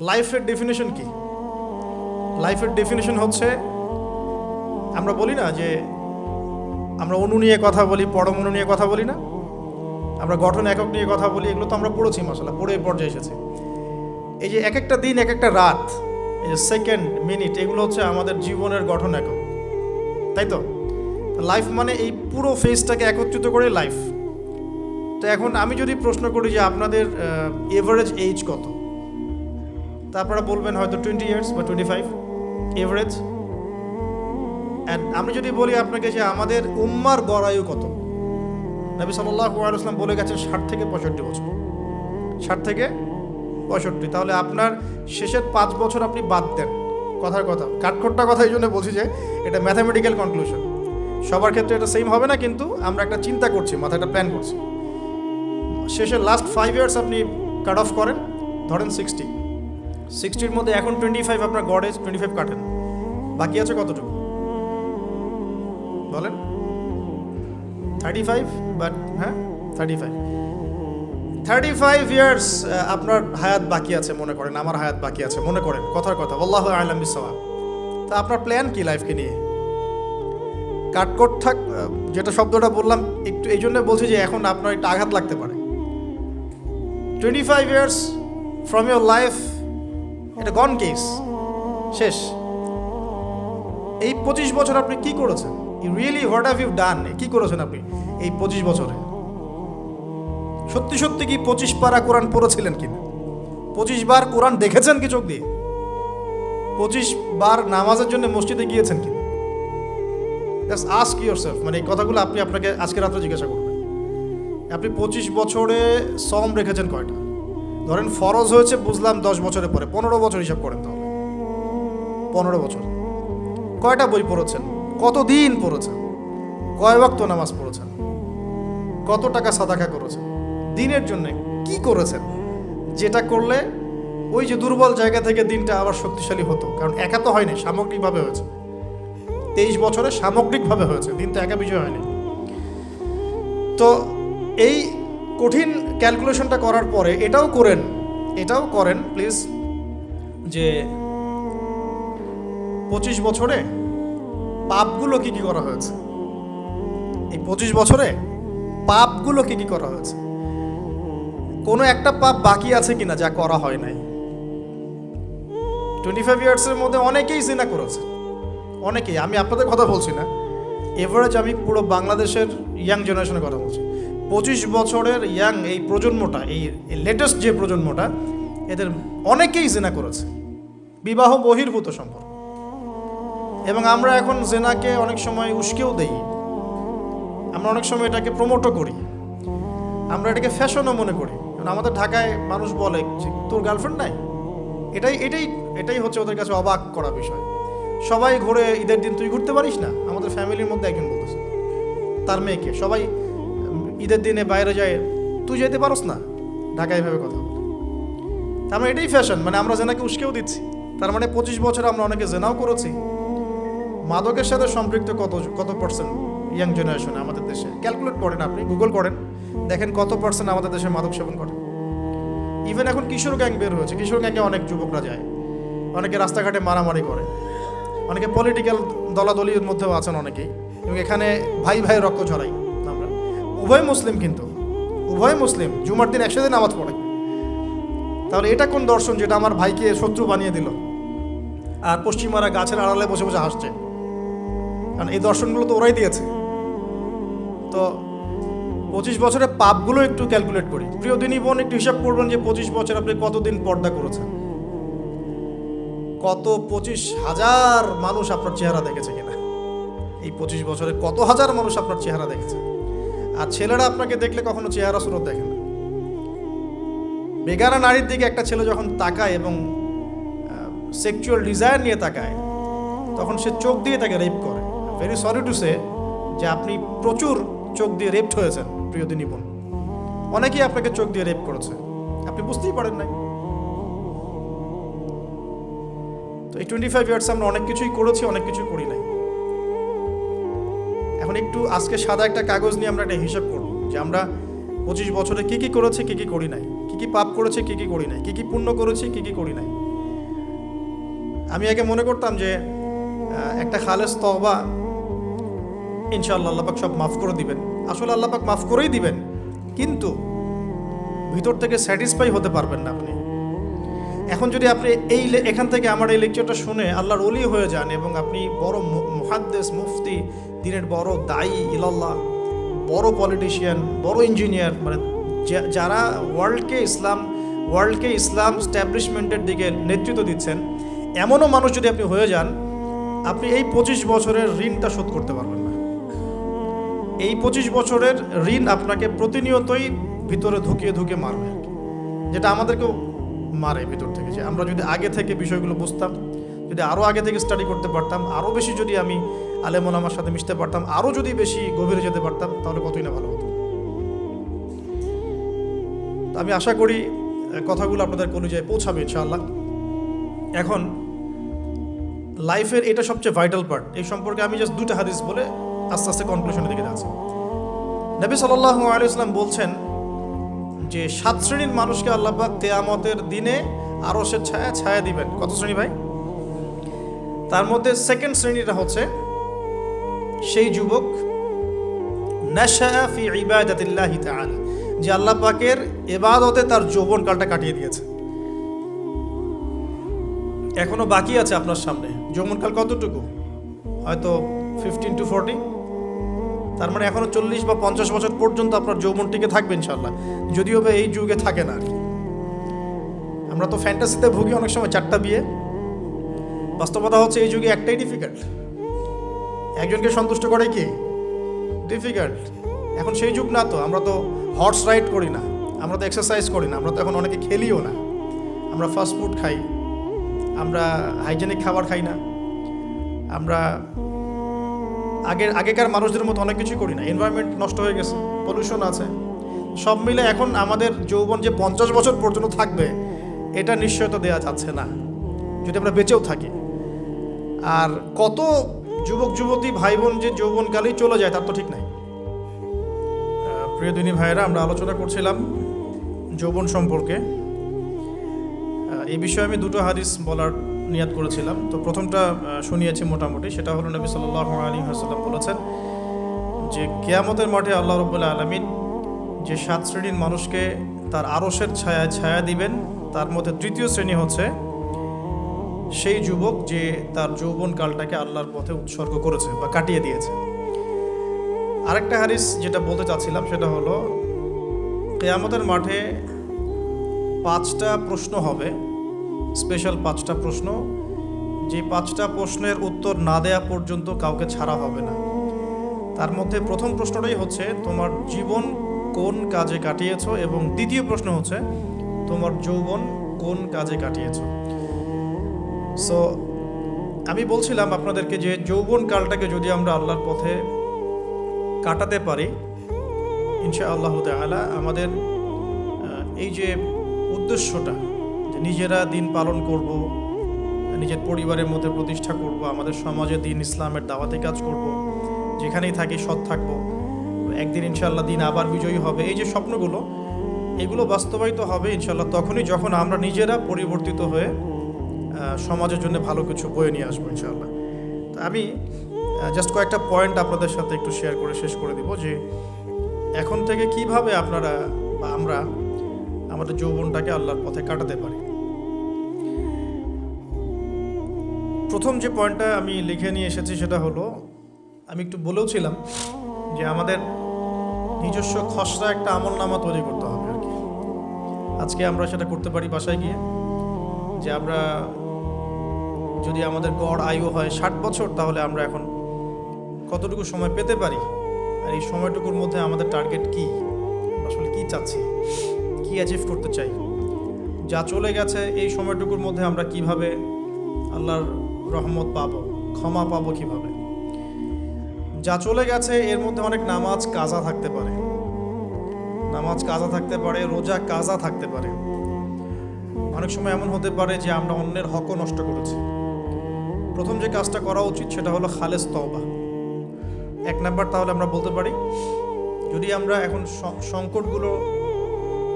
লাইফের ডেফিনেশন কি? লাইফের ডেফিনেশন হচ্ছে, আমরা বলি না যে আমরা অণু নিয়ে কথা বলি, পরমাণু নিয়ে কথা বলি না, আমরা গঠন একক নিয়ে কথা বলি, এগুলো তো আমরা পড়েছি, মাশাআল্লাহ পড়ে এই পর্যায়ে এসেছে। এই যে এক একটা দিন, এক একটা রাত, এই যে সেকেন্ড, মিনিট, এগুলো হচ্ছে আমাদের জীবনের গঠন একক, তাই তো? লাইফ মানে এই পুরো ফেজটাকে একত্রিত করে লাইফ। তো এখন আমি যদি প্রশ্ন করি যে আপনাদের এভারেজ এজ কত, তা আপনারা বলবেন হয়তো 20 ইয়ার্স বা 25 এভারেজ। অ্যান্ড আমি যদি বলি আপনাকে যে আমাদের উম্মার গড় আয়ু কত, নবী সাল্লাল্লাহু আলাইহি ওয়াসাল্লাম বলে গেছেন 60 থেকে 65 বছর, 60 থেকে 65। তাহলে আপনার শেষের 5 বছর আপনি বাদ দেন। কথার কথা, কাঠখোট্টা কথা এই জন্য বলছি যে এটা ম্যাথামেটিক্যাল কনক্লুশন, সবার ক্ষেত্রে এটা সেম হবে না, কিন্তু আমরা একটা চিন্তা করছি, মাথায় একটা প্ল্যান করছি। শেষের লাস্ট 5 ইয়ার্স আপনি কাট অফ করেন, ধরেন 60-র মধ্যে এখন 25 আপনার গড় এজ, 25 কাটেন, বাকি আছে কতটুকু বলেন? 35, বাট হ্যাঁ 35 ইয়ার্স আপনার হায়াত বাকি আছে মনে করেন, আমার হায়াত বাকি আছে মনে করেন, কথার কথা, আল্লাহু আ'লাম বিস-সাওয়াব। তা আপনার প্ল্যান কি লাইফকে নিয়ে? কাটকোট থাক, যেটা শব্দটা বললাম একটু এই জন্য বলছি যে এখন আপনার একটা আঘাত লাগতে পারে। 25 ইয়ার্স ফ্রম ইয়োর লাইফ, এটা গন কেস, শেষ। এই 25 বছর আপনি কি করেছেন? Really what have you done? কি করেছেন আপনি এই 25 বছরে? সত্যি সত্যি কি 25 পারা কোরআন পড়েছিলেন কিনা? 25 বার কোরআন দেখেছেন কি চোখ দিয়ে? 25 বার নামাজের জন্য মসজিদে গিয়েছেন কিনা? জাস্ট আস্ক ইয়োরসেলফ, মানে এই কথাগুলো আপনি আপনাকে আজকে রাত্রে জিজ্ঞাসা করবেন। আপনি 25 বছরে সম রেখেছেন কয়টা? ধরেন ফরজ হয়েছে বুঝলাম 10 বছরের পরে, 15 বছর হিসাব করেন তাহলে। 15 বছর কয়টা বই পড়েছেন? কতদিন পড়েছেন? কয় ওয়াক্ত নামাজ পড়েছেন? কত টাকা সাদাকা করেছেন? দিনের জন্য কি করেছেন যেটা করলে ওই যে দুর্বল জায়গা থেকে দিনটা আবার শক্তিশালী হতো? কারণ একা তো হয়নি, সামগ্রিকভাবে হয়েছে। 23 বছরে সামগ্রিকভাবে হয়েছে, দিন তো একা বিষয় হয়নি। তো এই কঠিন ক্যালকুলেশনটা করার পরে এটাও করেন প্লিজ, যে 25 বছরে পাপগুলো কি কি করা হয়েছে? এই 25 বছরে পাপগুলো কি কি করা হয়েছে? কোনো একটা পাপ বাকি আছে কিনা যা করা হয় নাই? 25 ইয়ার্সের মধ্যে অনেকেই জিনা করেছে, অনেকেই, আমি আপনাদের কথা বলছি না, এভারেজ আমি পুরো বাংলাদেশের ইয়াং জেনারেশনের কথা বলছি। 25 বছরের ইয়াং এই প্রজন্মটা, এই লেটেস্ট যে প্রজন্মটা, এদের অনেকেই জিনা করেছে, বিবাহ বহির্ভূত সম্পর্ক। এবং আমরা এখন জেনাকে অনেক সময় উস্কেও দেই, আমরা অনেক সময় এটাকে প্রমোটও করি, আমরা এটাকে ফ্যাশনও মনে করি। কারণ আমাদের ঢাকায় মানুষ বলে যে তোর গার্লফ্রেন্ড নাই, এটাই হচ্ছে ওদের কাছে অবাক করা বিষয়। সবাই ঘুরে, ঈদের দিন তুই ঘুরতে পারিস না? আমাদের ফ্যামিলির মধ্যে একজন বলতেছে তার মেয়েকে, সবাই ঈদের দিনে বাইরে যায়, তুই যেতে পারস না? ঢাকায় এভাবে কথা বলে। তার মানে এটাই ফ্যাশন, মানে আমরা জেনাকে উস্কেও দিচ্ছি। তার মানে 25 বছরে আমরা অনেকে জেনাও করেছি। মাদকের সাথে সম্পৃক্ত কত পার্সেন্ট ইয়াং জেনারেশনে আমাদের দেশে? ক্যালকুলেট করেন, আপনি গুগল করেন, দেখেন কত পার্সেন্ট আমাদের দেশে মাদক সেবন করে। ইভেন এখন কিশোর গ্যাং বের হয়েছে, কিশোর গ্যাংয়ে অনেক যুবকরা যায়, অনেকে রাস্তাঘাটে মারামারি করে, অনেকে পলিটিক্যাল দলাদলির মধ্যেও আছেন অনেকেই, এবং এখানে ভাই ভাই রক্ত ঝরাই আমরা। উভয় মুসলিম, কিন্তু উভয় মুসলিম, জুমার দিন একসাথে নামাজ পড়ে। তাহলে এটা কোন দর্শন যেটা আমার ভাইকে শত্রু বানিয়ে দিল, আর পশ্চিমারা গাছের আড়ালে বসে বসে হাসছে? কারণ এই দর্শনগুলো তো ওরাই দিয়েছে। তো 25 বছরের পাপগুলো একটু ক্যালকুলেট করি। প্রিয় দিনী বোন, একটু হিসাব করবেন যে 25 বছর আপনি কতদিন পর্দা করেছেন, কত 25,000 মানুষ আপনার চেহারা দেখেছে কিনা? এই 25 বছরে কত হাজার মানুষ আপনার চেহারা দেখেছে? আর ছেলেরা আপনাকে দেখলে কখনো চেহারা সুরত দেখে না। বেগানা নারীর দিকে একটা ছেলে যখন তাকায় এবং সেক্সুয়াল ডিজায়ার নিয়ে তাকায়, তখন সে চোখ দিয়ে তাকে রেপ করে। ভেরি সরি টু সে যে আপনি প্রচুর চোখ দিয়ে রেপড হয়েছেন, প্রিয় দিনী বোন। অনেকেই আপনাকে চোখ দিয়ে রেপ করেছে, আপনি বুঝতেই পারেন নাই। তো এই 25 ইয়ার্স আমরা অনেক কিছুই করেছি, অনেক কিছুই করি নাই। এখন একটু আজকে সাদা একটা কাগজ নিয়ে আমরা একটা হিসাব করব যে আমরা 25 বছরে কি কি করেছি, কি কি করি নাই, কি কি পাপ করেছি, কি কি করি নাই, কি কি পুণ্য করেছি, কি কি করি নাই। আমি আগে মনে করতাম যে একটা খালেস তওবা ইনশাআল্লাহ আল্লাহ পাক সব মাফ করে দিবেন। আসলে আল্লাহ পাক মাফ করেই দিবেন, কিন্তু ভিতর থেকে স্যাটিসফাই হতে পারবেন না আপনি। এখন যদি আপনি এখান থেকে আমার এই লেকচারটা শুনে আল্লাহর ওলি হয়ে যান এবং আপনি বড় মুহাদ্দিস, মুফতি, দিনের বড় দায়ী ইলাল্লাহ, বড় পলিটিশিয়ান, বড় ইঞ্জিনিয়ার, মানে যারা ওয়ার্ল্ডকে ইসলাম স্ট্যাবলিশমেন্টের দিকে নেতৃত্ব দিচ্ছেন, এমনও মানুষ যদি আপনি হয়ে যান, আপনি এই 25 বছরের ঋণটা শোধ করতে পারবেন না। এই 25 বছরের ঋণ আপনাকে প্রতিনিয়তই ভিতরে ঢুকিয়ে মারবে, যেটা আমাদেরকেও মারে ভিতর থেকে। যে আমরা যদি আগে থেকে বিষয়গুলো বুঝতাম, যদি আরও আগে থেকে স্টাডি করতে পারতাম, আরও বেশি যদি আমি আলেম ওলামার সাথে মিশতে পারতাম, আরও যদি বেশি গভীরে যেতে পারতাম, তাহলে কতই না ভালো হতো। আমি আশা করি কথাগুলো আপনাদের কলিজায় পৌঁছাবে ইনশাআল্লাহ। এখন লাইফের এটা সবচেয়ে ভাইটাল পার্ট। এই সম্পর্কে আমি জাস্ট 2টা হাদিস বলে আস্তে আস্তে কনক্লুশনের দিকে যাচ্ছি। নবী সাল্লাল্লাহু আলাইহি ওয়াসাল্লাম বলছেন যে 7 শ্রেণীর মানুষকে আল্লাহ পাক কিয়ামতের দিনে আরশের ছায়া দিবেন। কত শ্রেণী ভাই? তার মধ্যে সেকেন্ড শ্রেণীটা হচ্ছে সেই যুবক নাশাআ ফি ইবাদাতিল্লাহি তাআলা, যে আল্লাহ পাকের ইবাদতে তার যৌবনকালটা কাটিয়ে দিয়েছে। এখনো বাকি আছে আপনার সামনে। যৌবনকাল কতটুকু? হয়তো 15 to 40। তার মানে এখনো 40 বা 50 বছর পর্যন্ত আপনার যৌবন টিকে থাকবে ইনশাআল্লাহ, যদিও বা এই যুগে থাকে না। আমরা তো ফ্যান্টাসিতে ভুগি অনেক সময় 4টা বিয়ে। বাস্তবতা হচ্ছে এই যুগে একটাই ডিফিকাল্ট। একজনকে সন্তুষ্ট করে কি ডিফিকাল্ট। এখন সেই যুগ না তো। আমরা তো হর্স রাইড করি না, আমরা তো এক্সারসাইজ করি না, আমরা তো এখন অনেকে খেলিও না। আমরা ফাস্ট ফুড খাই, আমরা হাইজেনিক খাবার খাই না, আমরা আগেকার মানুষদের মতো অনেক কিছু করি না। এনভায়রনমেন্ট নষ্ট হয়ে গেছে, পলিউশন আছে। সব মিলে এখন আমাদের যৌবন যে 50 বছর পর্যন্ত থাকবে, এটা নিশ্চয়তা দেওয়া যাচ্ছে না যদি আমরা বেঁচেও থাকি। আর কত যুবক যুবতী ভাই বোন যে যৌবনকালেই চলে যায়, তার তো ঠিক নাই। প্রিয় দিনী ভাইয়েরা, আমরা আলোচনা করছিলাম যৌবন সম্পর্কে। এই বিষয়ে আমি 2টো হাদিস বলার নিয়াত করেছিলাম। তো প্রথমটা শুনিয়েছি মোটামুটি, সেটা হলো নবী সাল্লাল্লাহু আলাইহি ওয়াসাল্লাম বলেছেন যে কিয়ামতের মাঠে আল্লাহ রাব্বুল আলামিন যে 7 শ্রেণীর মানুষকে তার আরশের ছায়া দিবেন, তার মধ্যে 3য় শ্রেণী হচ্ছে সেই যুবক যে তার যৌবনকালটাকে আল্লাহর পথে উৎসর্গ করেছে বা কাটিয়ে দিয়েছে। আরেকটা হাদিস যেটা বলতে চাচ্ছিলাম সেটা হলো কিয়ামতের মাঠে 5টা প্রশ্ন হবে, স্পেশাল 5টা প্রশ্ন, যে 5টা প্রশ্নের উত্তর না দেয়া পর্যন্ত কাউকে ছাড়া হবে না। তার মধ্যে প্রথম প্রশ্নটাই হচ্ছে তোমার জীবন কোন কাজে কাটিয়েছো, এবং দ্বিতীয় প্রশ্ন হচ্ছে তোমার যৌবন কোন কাজে কাটিয়েছো। সো আমি বলছিলাম আপনাদেরকে যে যৌবন কালটাকে যদি আমরা আল্লাহর পথে কাটাতে পারি, ইনশাআল্লাহ তাআলা আমাদের এই যে উদ্দেশ্যটা, যে নিজেরা দিন পালন করব, নিজের পরিবারের মধ্যে প্রতিষ্ঠা করব, আমাদের সমাজে দিন ইসলামের দাওয়াতে কাজ করব, যেখানেই থাকি সৎ থাকব, একদিন ইনশাআল্লাহ দিন আবার বিজয়ী হবে, এই যে স্বপ্নগুলো, এগুলো বাস্তবায়িত হবে ইনশাআল্লাহ তখনই যখন আমরা নিজেরা পরিবর্তিত হয়ে সমাজের জন্য ভালো কিছু বয়ে নিয়ে আসবো ইনশাআল্লাহ। তো আমি জাস্ট কয়েকটা পয়েন্ট আপনাদের সাথে একটু শেয়ার করে শেষ করে দিব যে এখন থেকে কিভাবে আপনারা বা আমরা আমাদের যৌবনটাকে আল্লাহর পথে কাটাতে পারি। প্রথম যে পয়েন্টটা আমি লিখে নিয়ে এসেছি সেটা হলো, আমি একটু বলেওছিলাম যে আমাদের নিজস্ব খসড়া একটা আমলনামা তৈরি করতে হবে আর কি। আজকে আমরা সেটা করতে পারি বাসায় গিয়ে, যে আমরা যদি আমাদের গড় আয়ু হয় 60 বছর, তাহলে আমরা এখন কতটুকু সময় পেতে পারি, আর এই সময়টুকুর মধ্যে আমাদের টার্গেট কি, আসলে কি চাচ্ছি, কি অ্যাচিভ করতে চাই, যা চলে গেছে এই সময়টুকুর মধ্যে আমরা কিভাবে আল্লাহর রহমত পাবো, ক্ষমা পাবো কিভাবে। যা চলে গেছে এর মধ্যে অনেক নামাজ কাজা থাকতে পারে, রোজা কাজা থাকতে পারে। অনেক সময় এমন হতে পারে যে আমরা অন্যের হকও নষ্ট করেছি। প্রথম যে কাজটা করা উচিত সেটা হলো খালেস তওবা। 1 নাম্বার তাহলে আমরা বলতে পারি, যদি আমরা এখন সংকটগুলো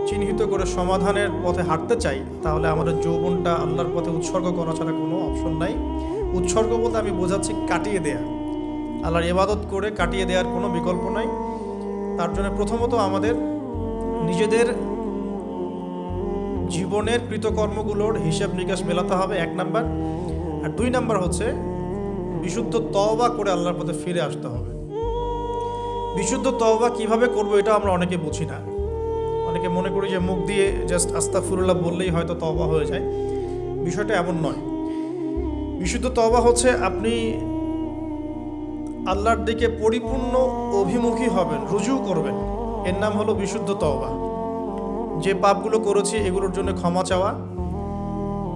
চিহ্নিত করে সমাধানের পথে হাঁটতে চাই, তাহলে আমাদের যৌবনটা আল্লাহর পথে উৎসর্গ করা ছাড়া কোনো অপশন নাই। উৎসর্গ বলতে আমি বোঝাচ্ছি কাটিয়ে দেয়া, আল্লাহর ইবাদত করে কাটিয়ে দেওয়ার কোনো বিকল্প নাই। তার জন্য প্রথমত আমাদের নিজেদের জীবনের কৃতকর্মগুলোর হিসাব নিকাশ মেলাতে হবে, 1 নাম্বার। আর 2 নাম্বার হচ্ছে বিশুদ্ধ তওবা করে আল্লাহর পথে ফিরে আসতে হবে। বিশুদ্ধ তওবা কিভাবে করব এটা আমরা অনেকে বুঝি না। অনেকে মনে করি যে মুখ দিয়ে জাস্ট আস্তাগফিরুল্লাহ বললেই হয়তো তওবা হয়ে যায়। বিষয়টা এমন নয়। বিশুদ্ধ তওবা হচ্ছে আপনি আল্লাহর দিকে পরিপূর্ণ অভিমুখী হবেন, রুজু করবেন, এর নাম হলো বিশুদ্ধ তওবা। যে পাপগুলো করেছি এগুলোর জন্য ক্ষমা চাওয়া,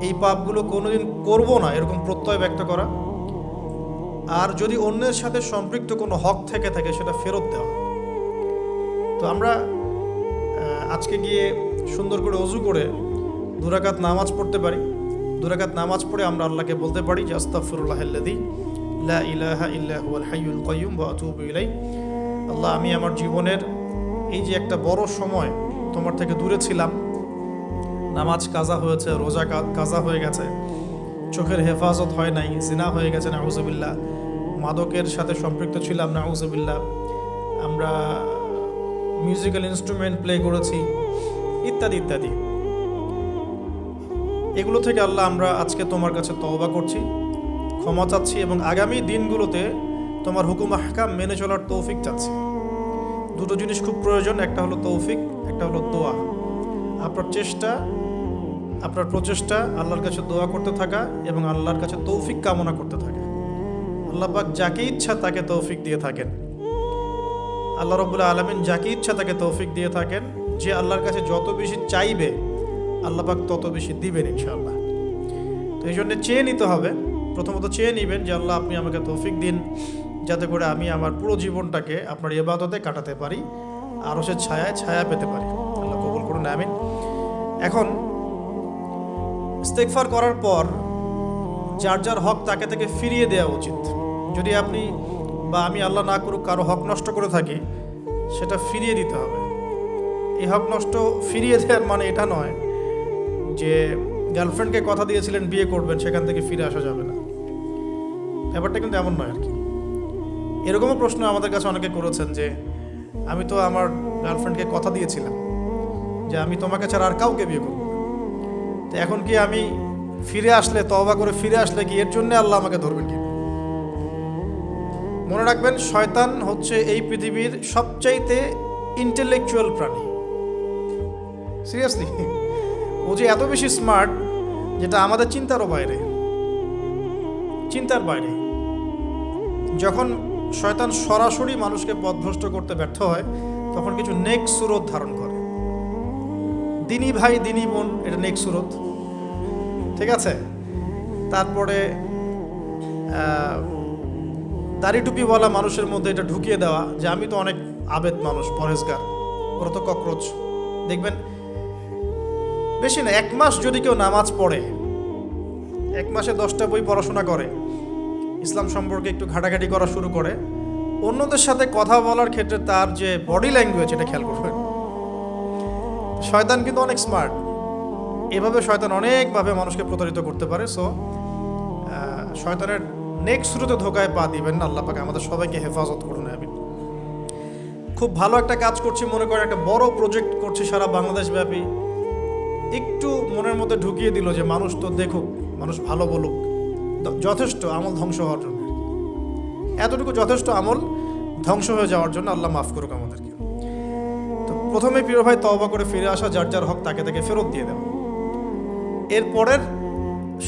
এই পাপগুলো কোনোদিন করব না এরকম প্রত্যয় ব্যক্ত করা, আর যদি অন্যের সাথে সম্পৃক্ত কোনো হক থেকে থাকে সেটা ফেরত দেওয়া। তো আমরা আজকে গিয়ে সুন্দর করে ওযু করে 2 রাকাত নামাজ পড়তে পারি। 2 রাকাত নামাজ পড়ে আমরা আল্লাহকে বলতে পারি যে আস্তাগফিরুল্লাহাল্লাযী লা ইলাহা ইল্লা হুয়াল হাইয়ুল কাইয়্যুম ওয়া আতুবু ইলাইহি। আল্লাহ, আমি আমার জীবনের এই যে একটা বড় সময় তোমার থেকে দূরে ছিলাম, নামাজ কাজা হয়েছে, রোজা কাজা হয়ে গেছে, চোখের হেফাজত হয় নাই, জিনা হয়ে গেছে নাউযুবিল্লাহ, মাদকের সাথে সম্পৃক্ত ছিলাম নাউযুবিল্লাহ, আমরা মিউজিক্যাল ইনস্ট্রুমেন্ট প্লে করেছি, ইত্যাদি ইত্যাদি। এগুলো থেকে আল্লাহ আমরা আজকে তোমার কাছে তওবা করছি, ক্ষমা চাচ্ছি এবং আগামী দিনগুলোতে তোমার হুকুম আহকাম মেনে চলার তৌফিক চাচ্ছি। 2টো জিনিস খুব প্রয়োজন, একটা হলো তৌফিক, একটা হলো দোয়া। আপনার প্রচেষ্টা আল্লাহর কাছে দোয়া করতে থাকা এবং আল্লাহর কাছে তৌফিক কামনা করতে থাকা। আল্লাহ পাক যাকে ইচ্ছা তাকে তৌফিক দিয়ে থাকেন। আল্লাহ রাব্বুল আলামিন যাকে ইচ্ছা তাকে তৌফিক দিয়ে থাকেন। যে আল্লাহর কাছে যত বেশি চাইবে আল্লাহ পাক তত বেশি দিবেন ইনশাআল্লাহ। তো এই জন্য চেয়ে নিতে হবে, প্রথমত চেয়ে নেবেন যে আল্লাহ আপনি আমাকে তৌফিক দিন যাতে করে আমি আমার পুরো জীবনটাকে আপনার ইবাদতে কাটাতে পারি, আরশের ছায়ায় ছায়া পেতে পারি। আল্লাহ কবুল করুন, আমিন। এখন ইস্তেগফার করার পর যার যার হক তাকে থেকে ফিরিয়ে দেওয়া উচিত। যদি আপনি বা আমি আল্লাহ না করুক কারো হক নষ্ট করে থাকি, সেটা ফিরিয়ে দিতে হবে। এই হক নষ্ট ফিরিয়ে দেওয়ার মানে এটা নয় যে গার্লফ্রেন্ডকে কথা দিয়েছিলেন বিয়ে করবেন, সেখান থেকে ফিরে আসা যাবে না, ব্যাপারটা কিন্তু এমন নয় আর কি। এরকমও প্রশ্ন আমাদের কাছে অনেকে করেছেন যে আমি তো আমার গার্লফ্রেন্ডকে কথা দিয়েছিলাম যে আমি তোমাকে ছাড়া আর কাউকে বিয়ে করব, তো এখন কি আমি ফিরে আসলে, তওবা করে ফিরে আসলে কি এর জন্য আল্লাহ আমাকে ধরবেন কি? মনে রাখবেন, শয়তান হচ্ছে এই পৃথিবীর সবচাইতে ইন্টেলেকচুয়াল প্রাণী। সিরিয়াসলি, ও যে এত বেশি স্মার্ট যেটা আমাদের চিন্তার বাইরে। যখন শয়তান সরাসরি মানুষকে পথভ্রষ্ট করতে ব্যর্থ হয় তখন কিছু নেক সুরত ধারণ করে। দিনী ভাই দিনী বোন, এটা নেক সুরত, ঠিক আছে। তারপরে দাড়ি টুপিওয়ালা মানুষের মধ্যে এটা ঢুকিয়ে দেওয়া যে আমি তো অনেক আবেদ মানুষ, পরহেজগার, ওরা তো ককরোচ। দেখবেন বেশি না, 1 মাস যদি কেউ নামাজ পড়ে, 1 মাসে 10টা বই পড়াশোনা করে, ইসলাম সম্পর্কে একটু ঘাটাঘাটি করা শুরু করে, অন্যদের সাথে কথা বলার ক্ষেত্রে তার যে বডি ল্যাঙ্গুয়েজ, এটা খেয়াল করবেন। শয়তান কিন্তু অনেক স্মার্ট, এভাবে শয়তান অনেকভাবে মানুষকে প্রতারিত করতে পারে। সো শয়তানের নেক্সট শুরুতে ধোকায় পা দিবেন না। আল্লাহ পাক আমাদের সবাইকে হেফাজত করুন, আমিন। খুব ভালো একটা কাজ করছি মনে করেন, একটা বড় প্রজেক্ট করছি সারা বাংলাদেশ ব্যাপী, একটু মনের মধ্যে ঢুকিয়ে দিল যে মানুষ তো দেখুক, মানুষ ভালো বলুক, যথেষ্ট আমল ধ্বংস হওয়ার জন্য। এতটুকু যথেষ্ট আমল ধ্বংস হয়ে যাওয়ার জন্য। আল্লাহ মাফ করুক আমাদেরকে। তো প্রথমে প্রিয় ভাই তওবা করে ফিরে আসা, যার যার হক তাকে তাকে ফেরত দিয়ে দেওয়া। এরপরের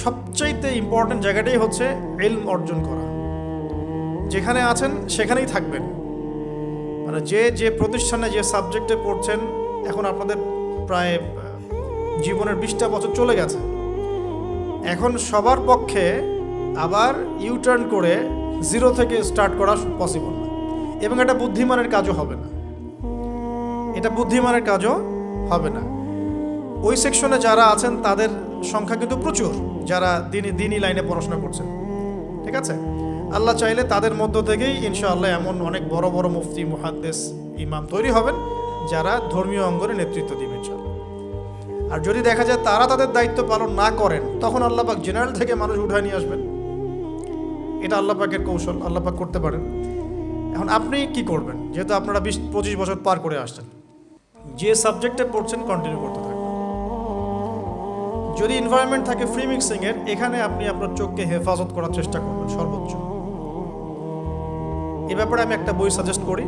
সবচাইতে ইম্পর্টেন্ট জায়গাটাই হচ্ছে ইলম অর্জন করা। যেখানে আছেন সেখানেই থাকবেন, মানে যে প্রতিষ্ঠানে যে সাবজেক্টে পড়ছেন, এখন আপনাদের প্রায় জীবনের 20টা বছর চলে গেছে। এখন সবার পক্ষে আবার ইউটার্ন করে 0 থেকে স্টার্ট করা পসিবল না, এবং এটা বুদ্ধিমানের কাজও হবে না। ওই সেকশনে যারা আছেন তাদের সংখ্যা কিন্তু প্রচুর, যারা দিনী লাইনে পড়াশোনা করছেন, ঠিক আছে। আল্লাহ চাইলে তাদের মধ্য থেকেই ইনশাআল্লাহ এমন অনেক বড় বড় মুফতি, মুহাদ্দিস, ইমাম তৈরি হবেন যারা ধর্মীয় অঙ্গনে নেতৃত্ব দিবেন ইনশাআল্লাহ। আর যদি দেখা যায় তারা তাদের দায়িত্ব পালন না করেন, তখন আল্লাহ পাক জেনারেল থেকে মানুষ উঠায় নিয়ে আসবেন। এটা আল্লাহ পাকের কৌশল, আল্লাহ পাক করতে পারেন। এখন আপনি কি করবেন? যেহেতু আপনারা 20-25 বছর পার করে আসছেন, যে সাবজেক্টে পড়ছেন কন্টিনিউ করতে থাকবেন। যদি এনভায়রনমেন্ট থাকে ফ্রি মিক্সিংয়ের, এখানে আপনি আপনার চোখকে হেফাজত করার চেষ্টা করবেন সর্বোচ্চ। এ ব্যাপারে আমি একটা বই সাজেস্ট করি।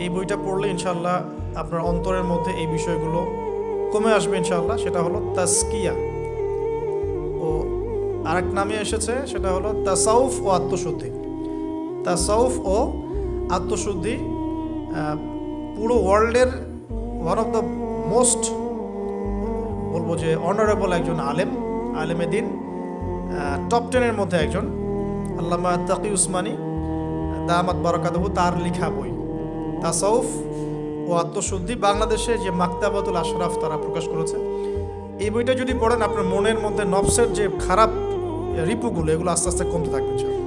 এই বইটা পড়লে ইনশাআল্লাহ আপনার অন্তরের মধ্যে এই বিষয়গুলো কমে আসবে ইনশাআল্লাহ। সেটা হলো তাসকিয়া, ও আরেক নামে এসেছে, সেটা হলো তাসাউফ ও আত্মশুদ্ধি। তাসাউফ ও আত্মশুদ্ধি পুরো ওয়ার্ল্ডের ওয়ান অফ দ্য মোস্ট, বলবো যে অনারেবল একজন আলেমে দিন, টপ 10-এর মধ্যে একজন, আল্লামা তাকি উসমানী দামাত বারাকাতুহু, তার লেখা বই তাসাউফ ও আত্মশুদ্ধি। বাংলাদেশে যে মাকতাবাতুল আশরাফ তারা প্রকাশ করেছে। এই বইটা যদি পড়েন, আপনার মনের মধ্যে নফসের যে খারাপ রিপুগুলো, এগুলো আস্তে আস্তে কমতে থাকবে ইনশাআল্লাহ।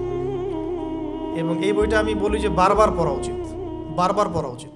এবং এই বইটা আমি বলি যে বারবার পড়া উচিত।